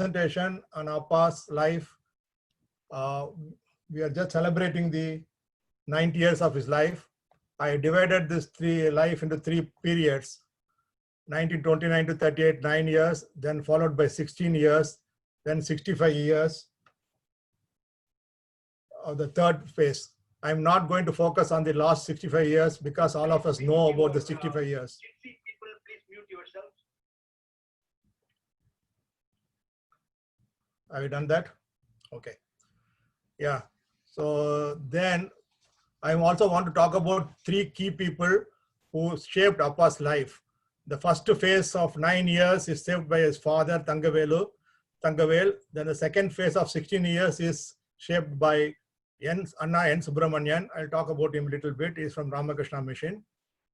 presentation on Appa's life. We are just celebrating the 90 years of his life. I divided this life into 3 periods: 1929 to 38, 9 years, then followed by 16 years, then 65 years of the third phase. I'm not going to focus on the last 65 years because all of us know about the 65 years. People, please mute yourself. Have you done that? Okay. Yeah. So then I also want to talk about 3 key people who shaped Appa's life. The first phase of 9 years is shaped by his father, Tangavel. Then the second phase of 16 years is shaped by Anna N. Subramanian. I'll talk about him a little bit. He's from Ramakrishna Mission.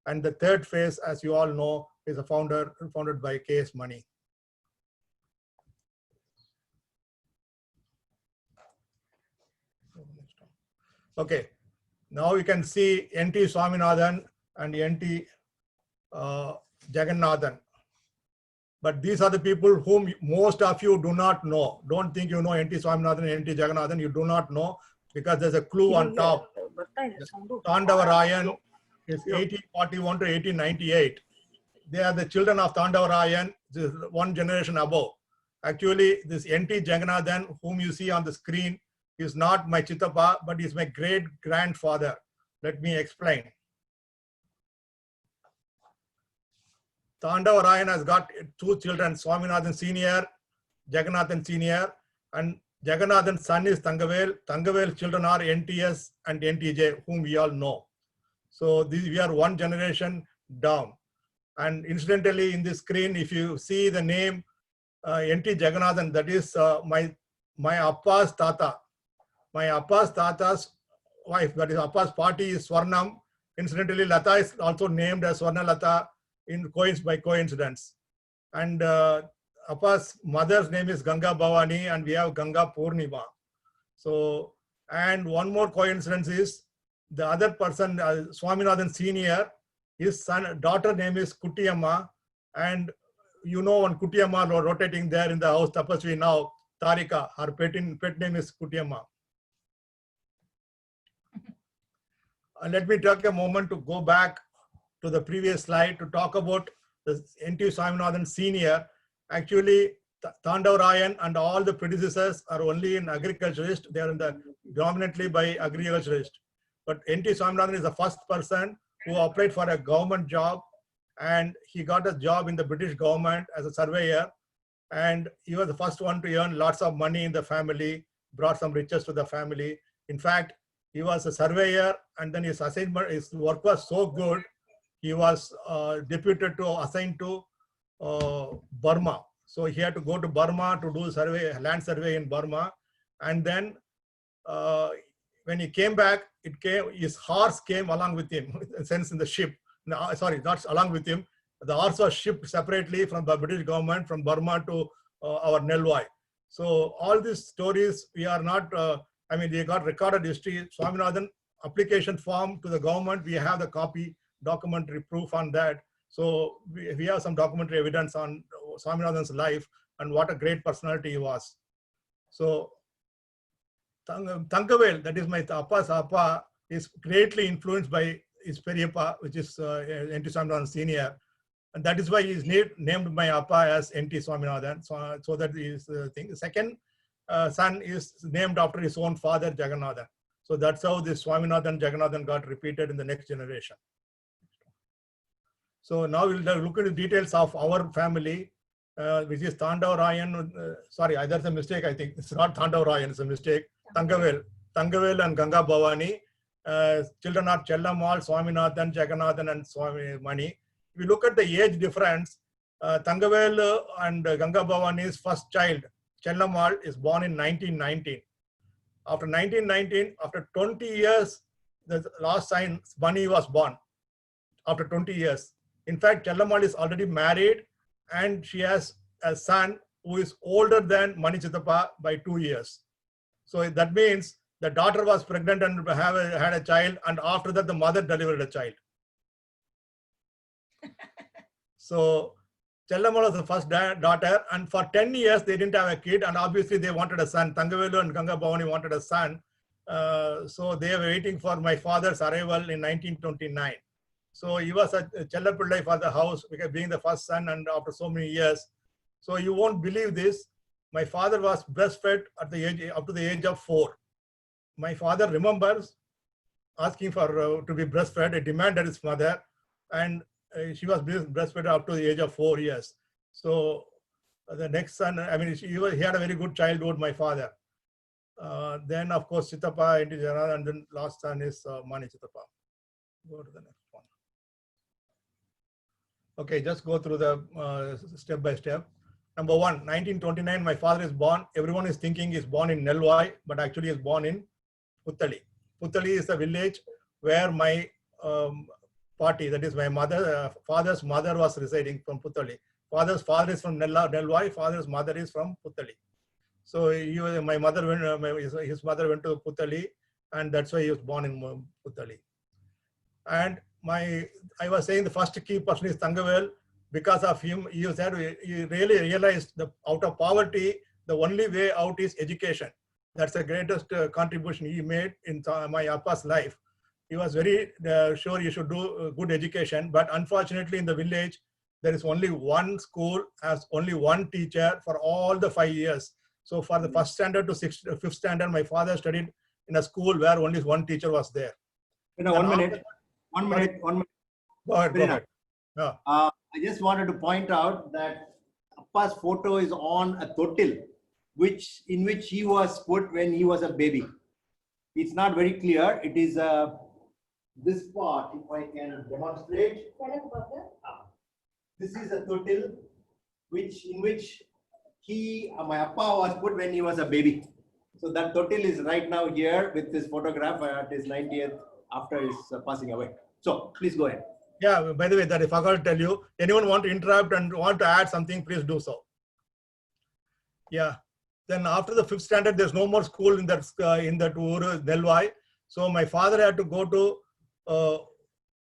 And the third phase, as you all know, is founded by K.S. Mani. Okay, now you can see N.T. Swaminathan and N.T. Jagannathan. But these are the people whom most of you do not know. Don't think you know N.T. Swaminathan and N.T. Jagannathan. You do not know because there's a clue on top. Tandavarayan is 1841 to 1898. They are the children of Tandavarayan, one generation above. Actually, this N.T. Jagannathan, whom you see on the screen, is not my Chittappa, but is my great-grandfather. Let me explain. Tandavarayan has got 2 children, Swaminathan Senior, Jagannathan Senior, and Jagannathan's son is Tangavel. Tangavel's children are NTS and NTJ, whom we all know. So we are one generation down. And incidentally, in this screen, if you see the name N.T. Jagannathan, that is my Appa's Tata. My Appa's Tata's wife, that is Appa's party, is Swarnam. Incidentally, Lata is also named as Swarna Lata by coincidence. And Appa's mother's name is Ganga Bhavani, and we have Ganga Purnima. So, and one more coincidence is the other person, Swaminathan Senior, his daughter name is Kuttiyamma, and you know one Kuttiyamma rotating there in the house, Tapasvi now, Tarika, her pet name is Kuttiyamma. Let me take a moment to go back to the previous slide to talk about the N.T. Swaminathan Senior. Actually, Tandavarayan and all the predecessors are only in agriculturist. They are dominantly by agriculturist. But N.T. Swaminathan is the first person who applied for a government job, and he got a job in the British government as a surveyor. And he was the first one to earn lots of money in the family, brought some riches to the family. In fact, he was a surveyor, and then his assignment, his work was so good, he was deputed to assigned to Burma. So he had to go to Burma to do land survey in Burma. And then when he came back, his horse came along with him, since in the ship. No, sorry, not along with him. The horse was shipped separately from the British government from Burma to our Nelvai. So all these stories, we are not, they got recorded history. Swaminathan application form to the government, we have the copy, documentary proof on that. So we have some documentary evidence on Swaminathan's life and what a great personality he was. So Tangavel, that is my Appa's Appa, is greatly influenced by his Periappa, which is N.T. Swaminathan Senior. And that is why he is named my Appa as N.T. Swaminathan. So that is the thing. The second son is named after his own father, Jagannathan. So that's how this Swaminathan, Jagannathan got repeated in the next generation. So now we'll look into details of our family, which is Tandavarayan. Sorry, that's a mistake, I think. It's not Tandavarayan, it's a mistake. Tangavel and Ganga Bhavani. Children are Chellamal, Swaminathan, Jagannathan, and Swami Mani. If you look at the age difference, Tangavel and Ganga Bhavani's first child, Chellamal, is born in 1919. After 1919, after 20 years, the last son, Mani, was born. After 20 years. In fact, Chellamal is already married, and she has a son who is older than Mani Chittappa by 2 years. So that means the daughter was pregnant and had a child, and after that the mother delivered a child. So Chellamal was the first daughter, and for 10 years they didn't have a kid, and obviously they wanted a son. Thangavelu and Ganga Bhavani wanted a son. So they were waiting for my father's arrival in 1929. So he was a Chellapillai for the house, because being the first son and after so many years. So you won't believe this. My father was breastfed at the age, up to the age of 4. My father remembers asking for to be breastfed. He demanded his mother, and she was breastfed up to the age of 4 years. So the next son, I mean, he had a very good childhood, my father. Then of course Chittappa into Jana, and then last son is Mani Chittappa. Go to the next one. Okay, just go through the step by step. Number 1, 1929, my father is born. Everyone is thinking he's born in Nelvai, but actually is born in Puttali. Puttali is the village where my party, that is my mother, father's mother was residing from Puttali. Father's father is from Nelvai, father's mother is from Puttali. So my mother went, his mother went to Puttali, and that's why he was born in Puttali. And I was saying the first key person is Thangavel. Because of him, he really realized that out of poverty, the only way out is education. That's the greatest contribution he made in my Appa's life. He was very sure he should do good education, but unfortunately in the village, there is only one school, has only one teacher for all the 5 years. So for the first standard to fifth standard, my father studied in a school where only one teacher was there. One minute. Go ahead. Yeah. I just wanted to point out that Appa's photo is on a totil, in which he was put when he was a baby. It's not very clear. It is this part, if I can demonstrate. This is a totil in which my Appa was put when he was a baby. So that totil is right now here with this photograph at his 90th after his passing away. So please go ahead. Yeah, by the way, that if I got to tell you, anyone want to interrupt and want to add something, please do so. Yeah. Then after the 5th standard, there's no more school in that Uru, Nelvai. So my father had to go to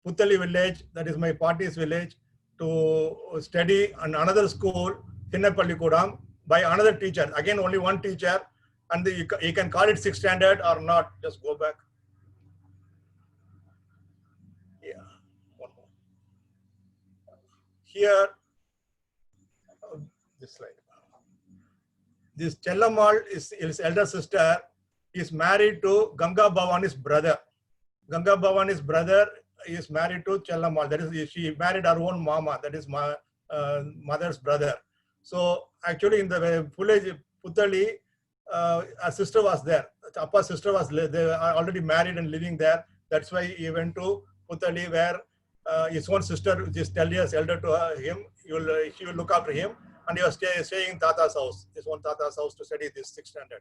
Puttali village, that is my party's village, to study in another school, Thinnapallikudam, by another teacher. Again, only one teacher, and you can call it 6th standard or not. Just go back. Here, this slide. This Chellamal is his elder sister, is married to Ganga Bhavani's brother. Ganga Bhavani's brother is married to Chellamal. That is, she married her own mama, that is my mother's brother. So actually in the village, Puttali, a sister was there. Appa's sister was there. They were already married and living there. That's why he went to Puttali, where his own sister, which is 10 years elder to him, she will look after him, and he was staying in Tata's house, his own Tata's house, to study this 6th standard.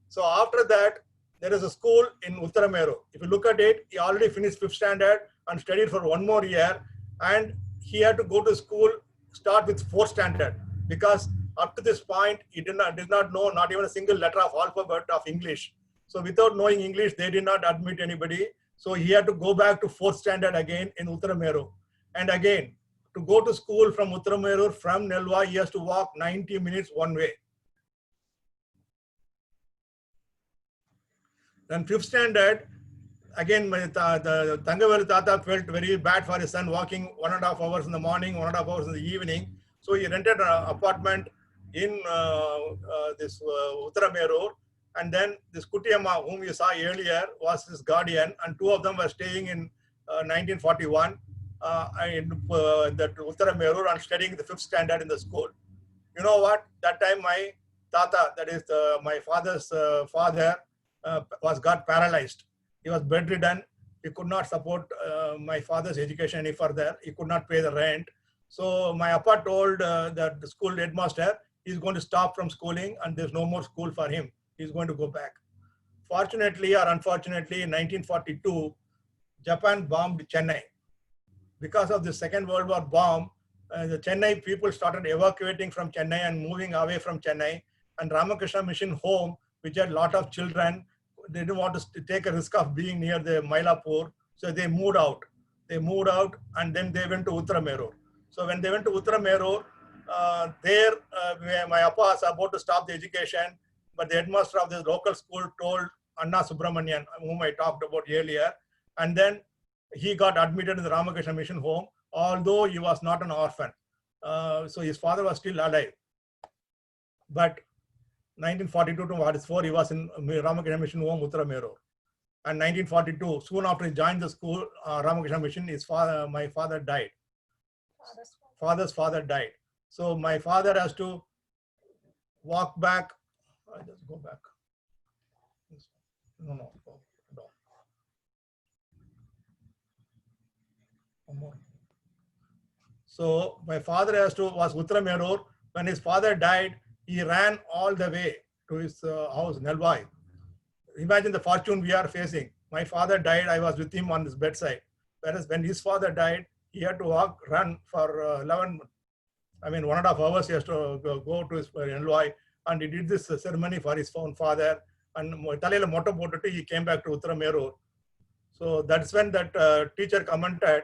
So after that, there is a school in Uttarameru. If you look at it, he already finished 5th standard and studied for 1 more year, and he had to go to school, start with 4th standard, because up to this point, he did not know not even a single letter of alphabet of English. So without knowing English, they did not admit anybody. So he had to go back to 4th standard again in Uttarameru. And again, to go to school from Uttarameru, from Nelvai, he has to walk 90 minutes one way. Then 5th standard, again, the Thangavel Tata felt very bad for his son walking 1.5 hours in the morning, 1.5 hours in the evening. So he rented an apartment in this Uttarameru. And then this Kutiyamma, whom you saw earlier, was his guardian, and 2 of them were staying in 1941 in that Uttarameru and studying the 5th standard in the school. You know what? That time my Tata, that is my father's father, got paralyzed. He was bedridden. He could not support my father's education any further. He could not pay the rent. So my Appa told the school headmaster, he's going to stop from schooling and there's no more school for him. He's going to go back. Fortunately or unfortunately, in 1942, Japan bombed Chennai. Because of the Second World War bomb, the Chennai people started evacuating from Chennai and moving away from Chennai. And Ramakrishna Mission Home, which had a lot of children, they didn't want to take a risk of being near the Mylapore. So they moved out. They moved out and then they went to Uttarameru. So when they went to Uttarameru, There, my appa was about to stop the education, but the headmaster of this local school told Anna Subramanian, whom I talked about earlier, and then he got admitted in the Ramakrishna Mission home, although he was not an orphan. So his father was still alive. But 1942 to 1944, he was in Ramakrishna Mission home, Uttaramerur. And 1942, soon after he joined the school, Ramakrishna Mission, my father died. Father's father died. So my father has to walk back. I just go back. No. One more. So my father was Uttaramerur. When his father died, he ran all the way to his house, Nelvai. Imagine the fortune we are facing. My father died, I was with him on his bedside. Whereas when his father died, he had to run for 1.5 hours. He has to go to his Nelvai, and he did this ceremony for his own father. And he came back to Uttaramerur. So that's when that teacher commented.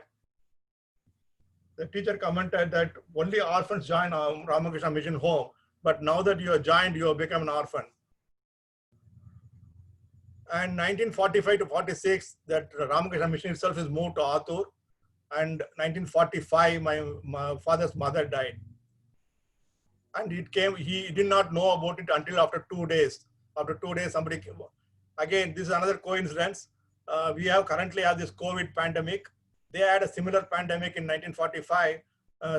The teacher commented that only orphans join Ramakrishna Mission home, but now that you are joined, you have become an orphan. And 1945 to 46, that Ramakrishna Mission itself is moved to Atur. And 1945, my father's mother died. And he did not know about it until after 2 days. After 2 days, somebody came. Again, this is another coincidence. We currently have this COVID pandemic. They had a similar pandemic in 1945.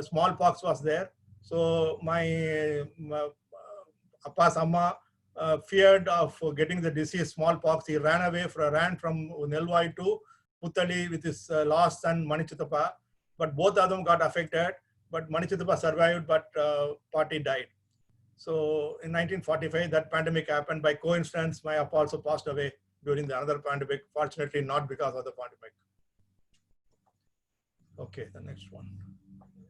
Smallpox was there. So my Appa's Amma feared of getting the disease smallpox. He ran from Nelvai to Puttali with his last son Manichitappa. But both of them got affected. But Manichitappa survived, but Pati died. So in 1945, that pandemic happened. By coincidence, my Appa also passed away during the other pandemic. Fortunately, not because of the pandemic. Okay, the next one.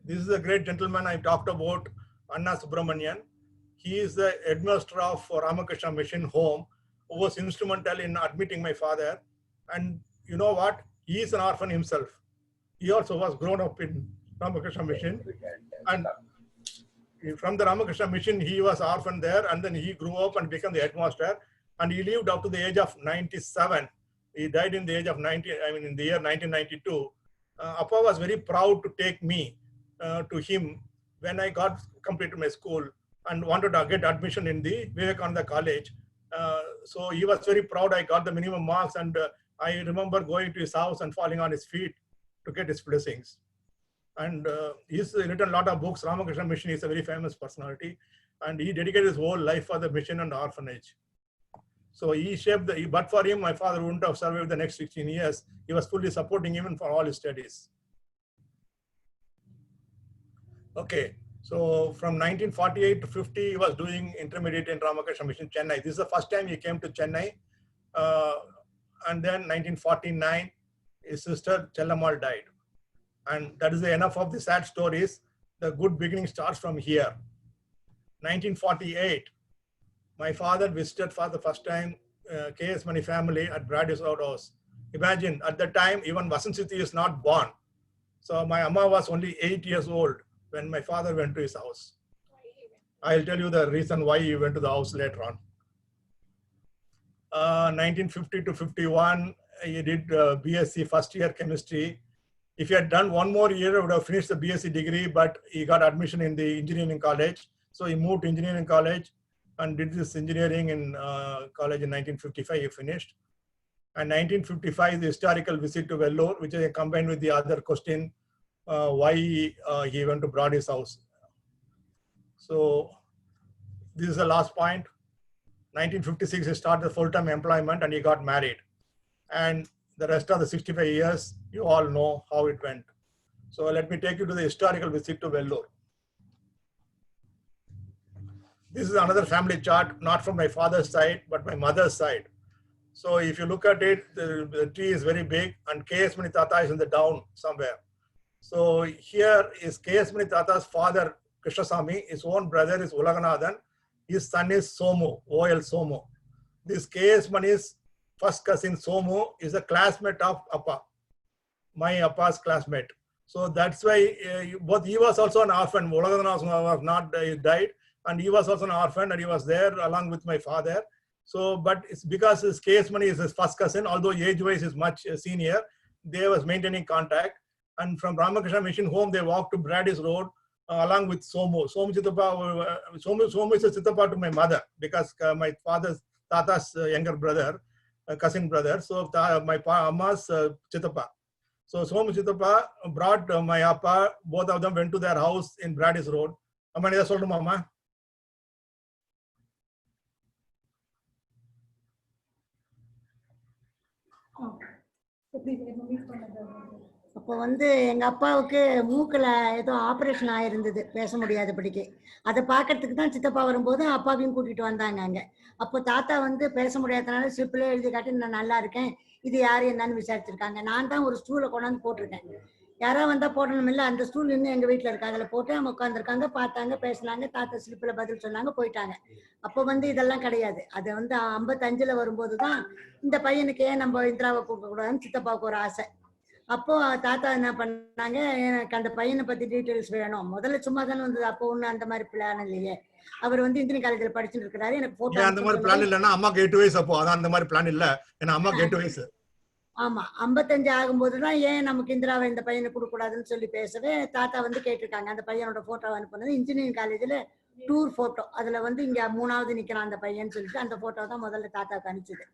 This is a great gentleman I talked about, Anna Subramanian. He is the headmaster of Ramakrishna Mission home, who was instrumental in admitting my father. And you know what? He is an orphan himself. He also was grown up in Ramakrishna Mission. And from the Ramakrishna Mission, he was orphan there, and then he grew up and became the headmaster. And he lived up to the age of 97. He died in the age of 90, in the year 1992. Appa was very proud to take me to him when I completed my school and wanted to get admission in the Vivekananda College. So he was very proud I got the minimum marks, and I remember going to his house and falling on his feet to get his blessings. And he's written a lot of books. Ramakrishna Mission is a very famous personality, and he dedicated his whole life for the mission and the orphanage. So he shaped but for him, my father wouldn't have survived the next 16 years. He was fully supporting him for all his studies. Okay, so from 1948 to 50, he was doing intermediate in Ramakrishna Mission, Chennai. This is the first time he came to Chennai. And then 1949, his sister Chellamal died. And that is enough of the sad stories. The good beginning starts from here. 1948, my father visited for the first time K.S. Mani family at Bradis House. Imagine, at that time, even Vasanthi is not born. So my Amma was only 8 years old when my father went to his house. I'll tell you the reason why he went to the house later on. 1950 to 51, he did BSc first year chemistry. If he had done one more year, he would have finished the BSc degree, but he got admission in the engineering college. So he moved to engineering college and did this engineering in college in 1955, he finished. And 1955, the historical visit to Vellore, which I combined with the other question, why he went to Bradis House. So this is the last point. 1956, he started full-time employment and he got married. And the rest of the 65 years, you all know how it went. So let me take you to the historical visit to Vellore. This is another family chart, not from my father's side, but my mother's side. So if you look at it, the tree is very big, and K.S. Mani Tata is in the down somewhere. So here is K.S. Mani Tata's father, Krishnasamy. His own brother is Ulaganathan. His son is Somu, O.L. Somu. This K.S. Mani's first cousin Somu is a classmate of Appa, my Appa's classmate. So that's why both he was also an orphan. Olagadana was not died, and he was also an orphan, and he was there along with my father. So, but it's because his case money is his first cousin, although age-wise is much senior. They was maintaining contact, and from Ramakrishna Mission home, they walked to Bradis Road along with Somu. Somu Chitapa, Somu is a Chitapa to my mother because my father's Tata's younger brother, cousin brother. So my Amma's Chitapa. So Somu Chitapa brought my appa. Both of them went to their house in Bradis Road. Amma nida solruma amma. அப்போ வந்து எங்க அப்பாவுக்கு மூக்குல ஏதோ operation ஆயிருந்தது, பேச முடியாதபடிக்கு. அதை பார்க்கறதுக்கு தான் சித்தப்பா வரும்போது அப்பாவையும் கூட்டிட்டு வந்தாங்க அங்க. அப்போ தாத்தா வந்து பேச முடியாதனால ஸ்லிப்ல எழுதி காட்டி நான் நல்லா இருக்கேன், இது யாரு என்னன்னு விசாரிச்சிருக்காங்க. நான் தான் ஒரு ஸ்டூலை கொண்டாந்து போட்டிருக்கேன். யாராவது வந்தா போடணும் இல்லை, அந்த ஸ்டூல் இன்னும் எங்க வீட்டுல இருக்கு, அதுல போட்டு அவங்க உட்காந்துருக்காங்க, பார்த்தாங்க, பேசினாங்க, தாத்தா ஸ்லிப்ல பதில் சொன்னாங்க, போயிட்டாங்க. அப்போ வந்து இதெல்லாம் கிடையாது. அது வந்து 55ல வரும்போதுதான் இந்த பையனுக்கு ஏன் நம்ம இந்திராவை கூப்பிட கூடாதுன்னு சித்தப்பாவுக்கு ஒரு ஆசை. அப்போ தாத்தா என்ன பண்ணாங்க, எனக்கு அந்த பையனை பத்தி டீட்டெயில்ஸ் வேணும். முதல்ல சும்மா தானே வந்தது, அப்போ ஒன்றும் அந்த மாதிரி பிளான் இல்லையே. அவர் வந்து இன்ஜினியரிங் காலேஜ்ல படிச்சுட்டு இருக்கிறாரு, எனக்கு போட்டோ அந்த மாதிரி பிளான் இல்லைன்னா அம்மாக்கு 8 வயசு. அப்போ அதான் அந்த மாதிரி பிளான் இல்ல, ஏன்னா அம்மாக்கு 8 வயசு. ஆமா, 55 ஆகும்போதுதான் ஏன் நமக்கு இந்திராவை இந்த பையனை கொடுக்க கூடாதுன்னு சொல்லி பேசவே தாத்தா வந்து கேட்டிருக்காங்க. அந்த பையனோட போட்டோ அனுப்புனது இன்ஜினியரிங் காலேஜ்ல டூர் போட்டோ. அதுல வந்து இங்க 3வது நிக்கிறான் அந்த பையன் சொல்லிட்டு அந்த போட்டோ தான் முதல்ல தாத்தாவுக்கு அனுப்பிச்சது.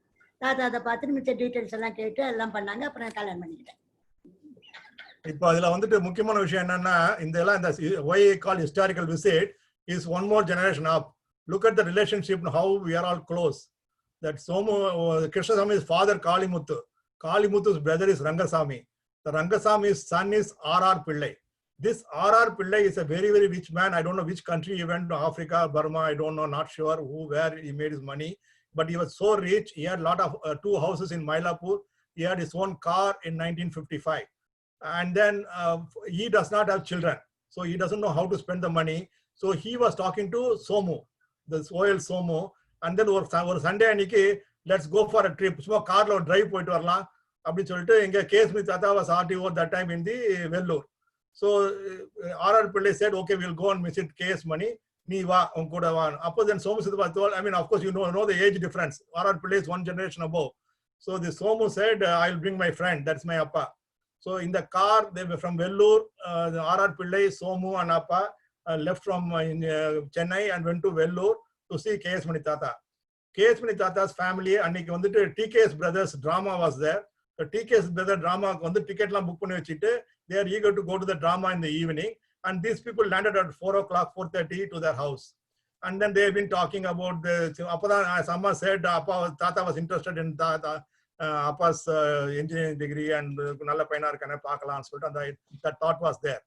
தாத்தா அதை பார்த்துட்டு மிச்ச டீட்டெயில்ஸ் எல்லாம் கேட்டு எல்லாம் பண்ணாங்க. அப்புறம் கல்யாணம் பண்ணிக்கிட்டேன். இப்போ அதுல வந்துட்டு முக்கியமான விஷயம் என்னன்னா, இந்த எல்லாம் இந்த why I call historical visit is one more generation up. Look at the relationship, how we are all close. That Somu Krishnaswamy's father Kalimuthu. Kalimuthu's brother is Rangasamy. The Rangasami's son is R.R. Pillai. This R.R. Pillai is a very, very rich man. I don't know which country he went to, Africa, Burma, I don't know, not sure where he made his money. But he was so rich, he had a lot of 2 houses in Mylapore. He had his own car in 1955. And then he does not have children. So he doesn't know how to spend the money. So he was talking to Somu, the oil Somu. And then ஒரு Sunday அன்னைக்கு, let's go for a trip. சும்மா கார்ல ஒரு drive போயிட்டு வரலாம் அப்படின்னு சொல்லிட்டு, எங்க கேஸ்மி தாத்தா was RTO that time in the Vellore. So R.R. Pillai said, okay, we'll go and visit K.S. Mani. நீ வா, உன் கூட வா. அப்போ then Somu Siddhapa told, I mean, of course, you know the age difference. R.R. Pillai is 1 generation above. So the Somu said, I'll bring my friend. That's my appa. So in the car, they were from Vellore, R.R. Pillai, Somu and appa left from Chennai and went to Vellore to see K.S. Mani Tata. K.S. Mani Tata's family, அன்னைக்கு வந்துட்டு TKS Brothers drama was there. The TKS Brothers drama வந்து டிக்கெட்லாம் book பண்ணி வச்சுட்டு, they are eager to go to the drama in the evening. And these people landed at 4 o'clock, 4:30 to their house. And then they have been talking about the, as Amma said, Tata was interested in Appa's engineering degree and nalla paina irukana paakalam solittu, that thought was there.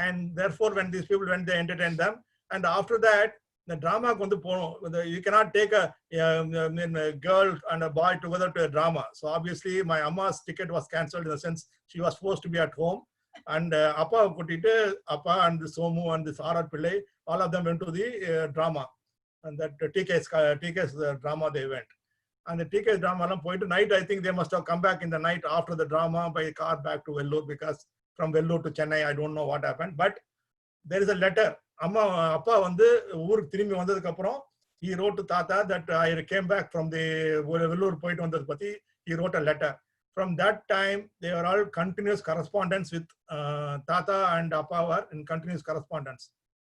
And therefore when these people went, they entertained them. And after that, the drama kondu ponom, you cannot take a girl and a boy together to a drama. So obviously my Amma's ticket was cancelled, in the sense she was forced to be at home. And Appa kutittu, Appa and Somu and this R.R. Pillai, all of them went to the drama. And that TKS drama they went. And the TKS drama point night, I think they must have come back in the night after the drama by car back to Vellore, because from Vellore to Chennai, I don't know what happened. But there is a letter. Appa வந்து ஊருக்கு திரும்பி வந்ததுக்கு அப்புறம், he wrote to Tata that I came back from the Vellore போயிட்டு வந்தது பத்தி, he wrote a letter. From that time, they were all continuous correspondence with Tata and Appa were in continuous correspondence.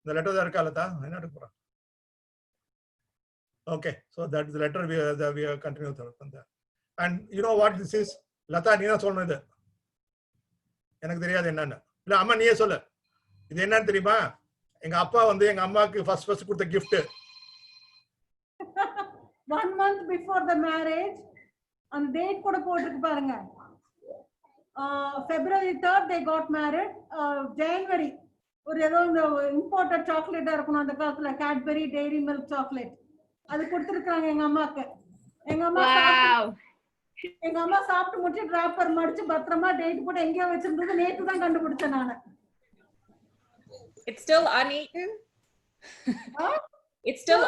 The letter there இருக்கா லதா? என்ன இருக்கு? Okay, so that's the letter we are continuing from there. And you know what this is? Lata, நீனா சொல்லணும் இது. எனக்கு தெரியாது என்னன்னு. இல்ல அம்மா நீயே சொல்லு. இது என்னன்னு தெரியுமா? எங்க அப்பா வந்து எங்க அம்மாக்கு ஃபர்ஸ்ட் கொடுத்த gift. 1 month before the marriage, அந்த date கூட போட்டுருக்கு பாருங்க. February 3rd they got married. January ஒரு ஏதோ imported chocolate இருக்கணும் அந்த காலத்துல, Cadbury Dairy Milk chocolate. அது கொடுத்திருக்காங்க எங்க அம்மாக்கு. எங்க அம்மா சாப்பிட்டு முடிச்சு டிராப்பர் மடிச்சு பத்திரமா டேட் போட்டு எங்கேயோ வச்சிருந்தது, நேத்து தான் கண்டுபிடிச்சேன் நானு. It's still uneaten. It's still.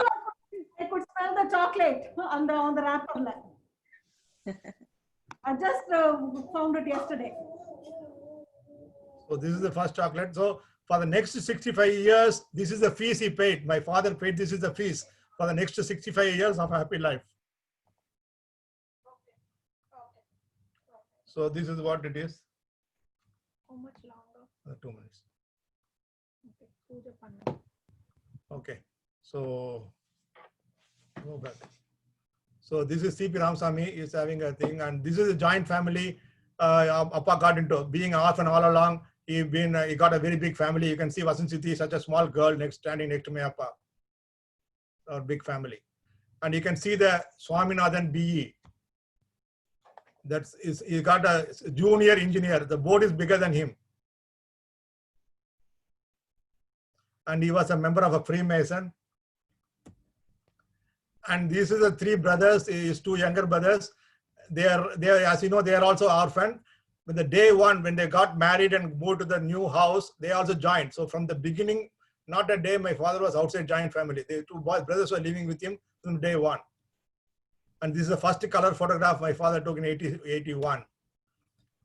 I could smell the chocolate on the wrapper. I just found it yesterday. So this is the first chocolate. So for the next 65 years, this is the fees he paid. My father paid, this is the fees for the next 65 years of a happy life. So this is what it is. How much longer? 2 minutes. Okay, puja panna. Okay, so go back. So this is CP Ramsamy is having a thing, and this is a joint family. Appa got into being an orphan all along. He got a very big family. You can see Vasanthi, such a small girl standing next to my Appa. Our big family, and you can see the Swaminathan BE. He got a junior engineer. The board is bigger than him. And he was a member of a Freemason. And these are the 3 brothers, his 2 younger brothers. They are, as you know, they are also orphan. When the day one, when they got married and moved to the new house, they also joined. So from the beginning, not a day my father was outside joint family. The 2 brothers were living with him from day one. And this is the first color photograph my father took in 81.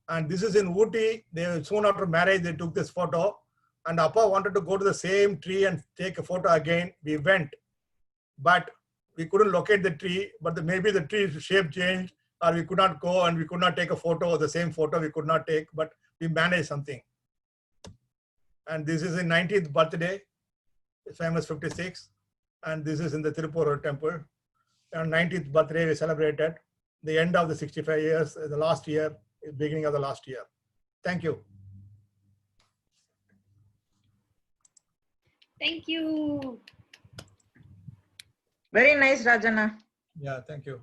And this is in Ooty. Soon after marriage, they took this photo. And Appa wanted to go to the same tree and take a photo again. We went, but we couldn't locate the tree, but maybe the tree shape changed, or we could not go and we could not take a photo of the same photo we could not take, but we managed something. And this is in 90th birthday, famous 56. And this is in the Tirupur temple. And 90th birthday we celebrated. The end of the 65 years, the last year, beginning of the last year. Thank you. Thank you. Very nice, Rajana. Yeah, thank you.